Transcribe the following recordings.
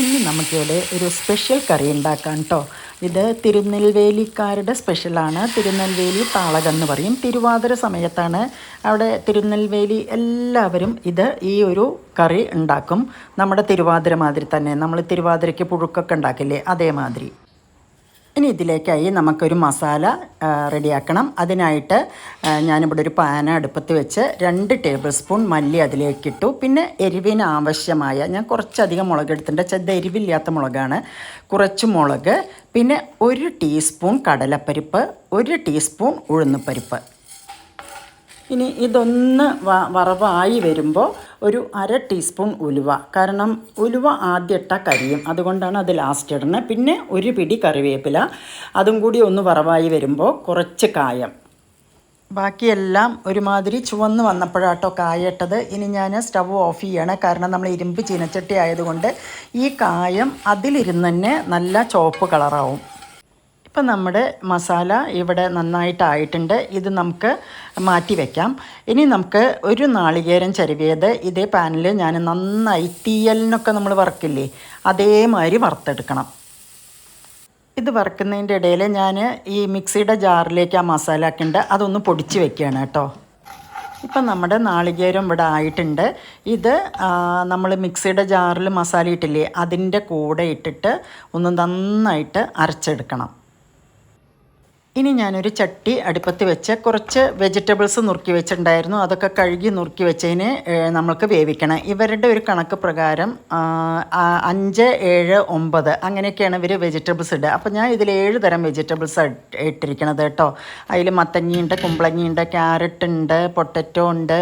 ഇന്ന് നമുക്കിവിടെ ഒരു സ്പെഷ്യൽ കറി ഉണ്ടാക്കാം കേട്ടോ. ഇത് തിരുനെൽവേലിക്കാരുടെ സ്പെഷ്യലാണ്. തിരുനെൽവേലി താളകം എന്ന് പറയും. തിരുവാതിര സമയത്താണ് അവിടെ തിരുനെൽവേലി എല്ലാവരും ഈ ഒരു കറി ഉണ്ടാക്കും. നമ്മുടെ തിരുവാതിര മാതിരി തന്നെ, നമ്മൾ തിരുവാതിരയ്ക്ക് പുഴുക്കൊക്കെ ഉണ്ടാക്കില്ലേ, അതേമാതിരി. ഇനി ഇതിലേക്കായി നമുക്കൊരു മസാല റെഡിയാക്കണം. അതിനായിട്ട് ഞാനിവിടെ ഒരു പാൻ അടുപ്പത്ത് വെച്ച് 2 ടേബിൾ സ്പൂൺ മല്ലി അതിലേക്കിട്ടു. പിന്നെ എരിവിന് ആവശ്യമായ, ഞാൻ കുറച്ചധികം മുളക് എടുത്തിട്ടുണ്ട്, ചെറുത് എരിവില്ലാത്ത മുളകാണ്. കുറച്ച് മുളക്, പിന്നെ 1 ടീസ്പൂൺ കടലപ്പരിപ്പ്, 1 ടീസ്പൂൺ ഉഴുന്നുപരിപ്പ്. ഇനി ഇതൊന്ന് വറവായി വരുമ്പോൾ ഒരു 1/2 ടീസ്പൂൺ ഉലുവ, കാരണം ഉലുവ ആദ്യം ഇട്ടാൽ കരിയും, അതുകൊണ്ടാണ് അത് ലാസ്റ്റ് ഇടുന്നത്. പിന്നെ 1 പിടി കറിവേപ്പില, അതും കൂടി ഒന്ന് വറവായി വരുമ്പോൾ കുറച്ച് കായം. ബാക്കിയെല്ലാം ഒരുമാതിരി ചുവന്ന് വന്നപ്പോഴാട്ടോ കായ ഇട്ടത്. ഇനി ഞാൻ സ്റ്റവ് ഓഫ് ചെയ്യണം, കാരണം നമ്മൾ ഇരുമ്പ് ചീനച്ചട്ടി ആയതുകൊണ്ട് ഈ കായം അതിലിരുന്ന് തന്നെ നല്ല ചുവപ്പ് കളറാവും. ഇപ്പം നമ്മുടെ മസാല ഇവിടെ നന്നായിട്ടായിട്ടുണ്ട്. ഇത് നമുക്ക് മാറ്റി വയ്ക്കാം. ഇനി നമുക്ക് ഒരു നാളികേരം ചിരവിയത് ഇതേ പാനിൽ ഞാൻ നന്നായി തീയലിനൊക്കെ നമ്മൾ വറക്കില്ലേ, അതേമാതിരി വറുത്തെടുക്കണം. ഇത് വറുക്കുന്നതിൻ്റെ ഇടയിൽ ഞാൻ ഈ മിക്സിയുടെ ജാറിലേക്ക് ആ മസാല ഒക്കെ ഉണ്ട്, അതൊന്ന് പൊടിച്ച് വെക്കുകയാണ് കേട്ടോ. ഇപ്പം നമ്മുടെ നാളികേരം ഇവിടെ ആയിട്ടുണ്ട്. ഇത് നമ്മൾ മിക്സിയുടെ ജാറിൽ മസാല ഇട്ടില്ലേ, അതിൻ്റെ കൂടെ ഇട്ടിട്ട് ഒന്ന് നന്നായിട്ട് അരച്ചെടുക്കണം. ഇനി ഞാനൊരു ചട്ടി അടുപ്പത്ത് വെച്ച് കുറച്ച് വെജിറ്റബിൾസ് നുറുക്കി വെച്ചിട്ടുണ്ടായിരുന്നു, അതൊക്കെ കഴുകി നുറുക്കി വെച്ചതിന് നമ്മൾക്ക് വേവിക്കണം. ഇവരുടെ ഒരു കണക്ക് പ്രകാരം 5, 7, 9 അങ്ങനെയൊക്കെയാണ് ഇവർ വെജിറ്റബിൾസ് ഇടുക. അപ്പോൾ ഞാൻ ഇതിൽ 7 തരം വെജിറ്റബിൾസ് ഇട്ടിരിക്കണത് കേട്ടോ. അതിൽ മത്തങ്ങയുണ്ട്, കുമ്പളങ്ങയുണ്ട്, ക്യാരറ്റ് ഉണ്ട്, പൊട്ടറ്റോ ഉണ്ട്,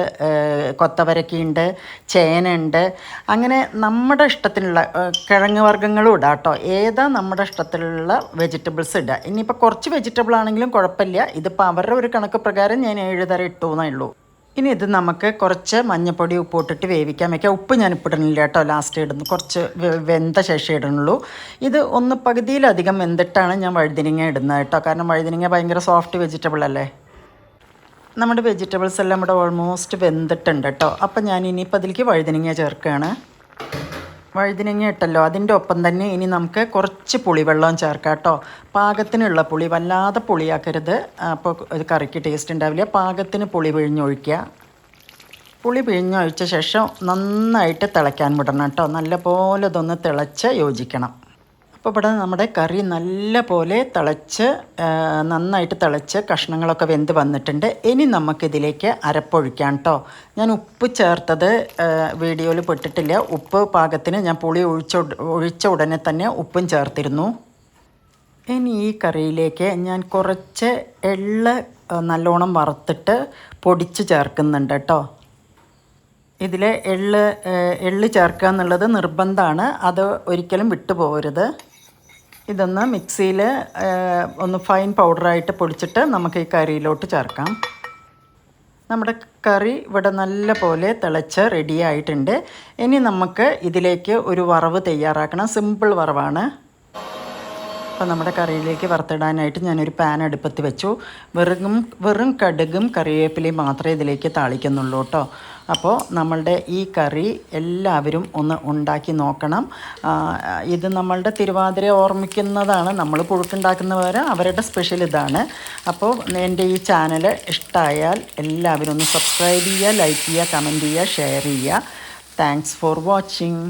കൊത്തവരക്കയുണ്ട്, ചേന ഉണ്ട്. അങ്ങനെ നമ്മുടെ ഇഷ്ടത്തിനുള്ള കിഴങ്ങ് വർഗ്ഗങ്ങളും ഇടാം കേട്ടോ. ഏതാ നമ്മുടെ ഇഷ്ടത്തിലുള്ള വെജിറ്റബിൾസ് ഇടുക. ഇനിയിപ്പോൾ കുറച്ച് വെജിറ്റബിൾ ആണെങ്കിലും കുഴപ്പമില്ല. ഇതിപ്പോൾ അവരുടെ ഒരു കണക്ക് പ്രകാരം ഞാൻ 7 തരം ഇട്ടു എന്നേ ഉള്ളൂ. ഇനി ഇത് നമുക്ക് കുറച്ച് മഞ്ഞൾപ്പൊടി ഉപ്പ് ഇട്ടിട്ട് വേവിക്കാൻ വയ്ക്കാം. ഉപ്പ് ഞാൻ ഇപ്പിടുന്നില്ല കേട്ടോ, ലാസ്റ്റ് ഇടുന്നു, കുറച്ച് വെന്ത ശേഷം ഇടുന്നുള്ളൂ. ഇത് ഒന്ന് പകുതിയിലധികം വെന്തിട്ടാണ് ഞാൻ വഴുതിനങ്ങ ഇടുന്നത് കേട്ടോ, കാരണം വഴുതിനങ്ങ ഭയങ്കര സോഫ്റ്റ് വെജിറ്റബിൾ അല്ലേ. നമ്മുടെ വെജിറ്റബിൾസ് എല്ലാം ഇവിടെ ഓൾമോസ്റ്റ് വെന്തിട്ടുണ്ട് കേട്ടോ. അപ്പം ഞാൻ ഇനിയിപ്പോൾ അതിലേക്ക് വഴുതിനങ്ങ ചേർക്കുകയാണ്. വഴുതിനങ്ങ ഇട്ടല്ലോ, അതിൻ്റെ ഒപ്പം തന്നെ ഇനി നമുക്ക് കുറച്ച് പുളിവെള്ളം ചേർക്കാം കേട്ടോ. പാകത്തിനുള്ള പുളി, വല്ലാതെ പുളിയാക്കരുത്, അപ്പോൾ ഇത് കറിക്ക് ടേസ്റ്റ് ഉണ്ടാവില്ല. പാകത്തിന് പുളി പിഴിഞ്ഞൊഴിക്കുക. പുളി പിഴിഞ്ഞൊഴിച്ച ശേഷം നന്നായിട്ട് തിളയ്ക്കാൻ വിടണം കേട്ടോ. നല്ലപോലെ ഇതൊന്ന് തിളച്ച് യോജിക്കണം. അപ്പോൾ ഇവിടെ നമ്മുടെ കറി നല്ല പോലെ നന്നായിട്ട് തിളച്ച് കഷ്ണങ്ങളൊക്കെ വെന്ത് വന്നിട്ടുണ്ട്. ഇനി നമുക്കിതിലേക്ക് അരപ്പൊഴിക്കാം കേട്ടോ. ഞാൻ ഉപ്പ് ചേർത്തത് വീഡിയോയിൽ പെട്ടിട്ടില്ല. ഉപ്പ് പാകത്തിന് ഞാൻ പുളി ഒഴിച്ച ഉടനെ തന്നെ ഉപ്പും ചേർത്തിരുന്നു. ഇനി ഈ കറിയിലേക്ക് ഞാൻ കുറച്ച് എള്ള് നല്ലോണം വറുത്തിട്ട് പൊടിച്ച് ചേർക്കുന്നുണ്ട് കേട്ടോ. ഇതിൽ എള്ള് ചേർക്കുക എന്നുള്ളത് നിർബന്ധമാണ്, അത് ഒരിക്കലും വിട്ടുപോകരുത്. ഇതൊന്ന് മിക്സിയിൽ ഒന്ന് ഫൈൻ പൗഡറായിട്ട് പൊടിച്ചിട്ട് നമുക്ക് ഈ കറിയിലോട്ട് ചേർക്കാം. നമ്മുടെ കറി ഇവിടെ നല്ല പോലെ തിളച്ച് റെഡി ആയിട്ടുണ്ട്. ഇനി നമുക്ക് ഇതിലേക്ക് ഒരു വറവ് തയ്യാറാക്കണം. സിമ്പിൾ വറവാണ്. അപ്പോൾ നമ്മുടെ കറിയിലേക്ക് വറുത്തിടാനായിട്ട് ഞാനൊരു പാൻ അടുപ്പത്ത് വെച്ചു. വെറും കടുകും കറിവേപ്പിലയും മാത്രമേ ഇതിലേക്ക് താളിക്കുന്നുള്ളൂ കേട്ടോ. അപ്പോൾ നമ്മളുടെ ഈ കറി എല്ലാവരും ഒന്ന് ഉണ്ടാക്കി നോക്കണം. ഇത് നമ്മളുടെ തിരുവാതിര ഓർമ്മിക്കുന്നതാണ്. നമ്മൾ പുഴുക്കുണ്ടാക്കുന്നവരെ അവരുടെ സ്പെഷ്യൽ ഇതാണ്. അപ്പോൾ എൻ്റെ ഈ ചാനൽ ഇഷ്ടമായാൽ എല്ലാവരും ഒന്ന് സബ്സ്ക്രൈബ് ചെയ്യുക, ലൈക്ക് ചെയ്യുക, കമൻറ്റ് ചെയ്യുക, ഷെയർ ചെയ്യുക. Thanks for watching.